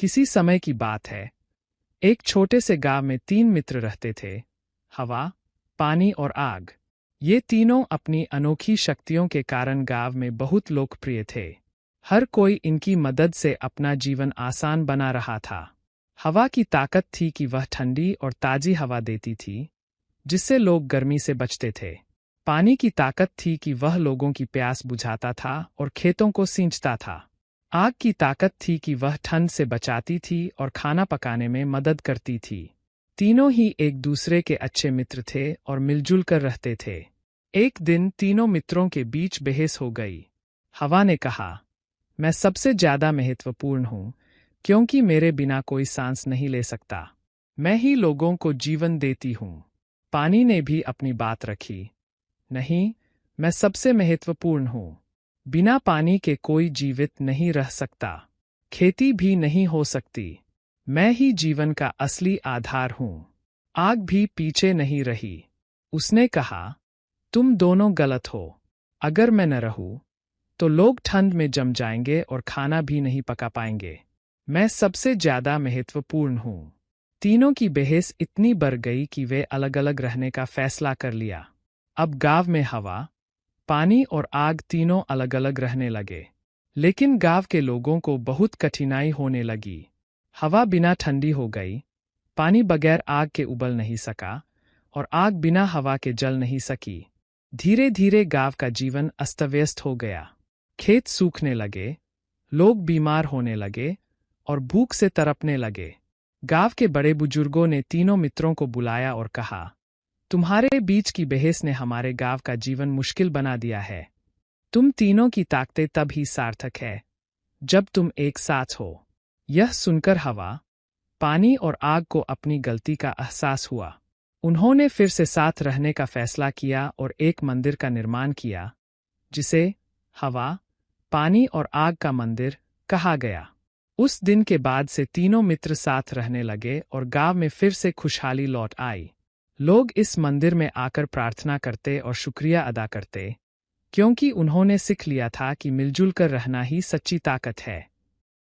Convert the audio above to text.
किसी समय की बात है। एक छोटे से गांव में 3 मित्र रहते थे, हवा, पानी और आग। ये तीनों अपनी अनोखी शक्तियों के कारण गांव में बहुत लोकप्रिय थे। हर कोई इनकी मदद से अपना जीवन आसान बना रहा था। हवा की ताकत थी कि वह ठंडी और ताजी हवा देती थी, जिससे लोग गर्मी से बचते थे। पानी की ताकत थी कि वह लोगों की प्यास बुझाता था और खेतों को सींचता था। आग की ताकत थी कि वह ठंड से बचाती थी और खाना पकाने में मदद करती थी। तीनों ही एक दूसरे के अच्छे मित्र थे और मिलजुल कर रहते थे। एक दिन तीनों मित्रों के बीच बहस हो गई। हवा ने कहा, मैं सबसे ज्यादा महत्वपूर्ण हूँ, क्योंकि मेरे बिना कोई सांस नहीं ले सकता। मैं ही लोगों को जीवन देती हूँ। पानी ने भी अपनी बात रखी, नहीं, मैं सबसे महत्वपूर्ण हूँ। बिना पानी के कोई जीवित नहीं रह सकता। खेती भी नहीं हो सकती। मैं ही जीवन का असली आधार हूँ। आग भी पीछे नहीं रही। उसने कहा, तुम दोनों गलत हो। अगर मैं न रहूं, तो लोग ठंड में जम जाएंगे और खाना भी नहीं पका पाएंगे। मैं सबसे ज्यादा महत्वपूर्ण हूँ। तीनों की बहस इतनी बढ़ गई कि वे अलग अलग रहने का फैसला कर लिया। अब गांव में हवा, पानी और आग तीनों अलग अलग रहने लगे। लेकिन गांव के लोगों को बहुत कठिनाई होने लगी। हवा बिना ठंडी हो गई, पानी बगैर आग के उबल नहीं सका, और आग बिना हवा के जल नहीं सकी। धीरे धीरे गांव का जीवन अस्त-व्यस्त हो गया। खेत सूखने लगे, लोग बीमार होने लगे और भूख से तड़पने लगे। गांव के बड़े बुजुर्गों ने तीनों मित्रों को बुलाया और कहा, तुम्हारे बीच की बहस ने हमारे गांव का जीवन मुश्किल बना दिया है। तुम तीनों की ताकतें तब ही सार्थक है, जब तुम एक साथ हो। यह सुनकर हवा, पानी और आग को अपनी गलती का एहसास हुआ। उन्होंने फिर से साथ रहने का फैसला किया और एक मंदिर का निर्माण किया, जिसे हवा, पानी और आग का मंदिर कहा गया। उस दिन के बाद से तीनों मित्र साथ रहने लगे और गांव में फिर से खुशहाली लौट आई। लोग इस मंदिर में आकर प्रार्थना करते और शुक्रिया अदा करते, क्योंकि उन्होंने सीख लिया था कि मिलजुल कर रहना ही सच्ची ताकत है।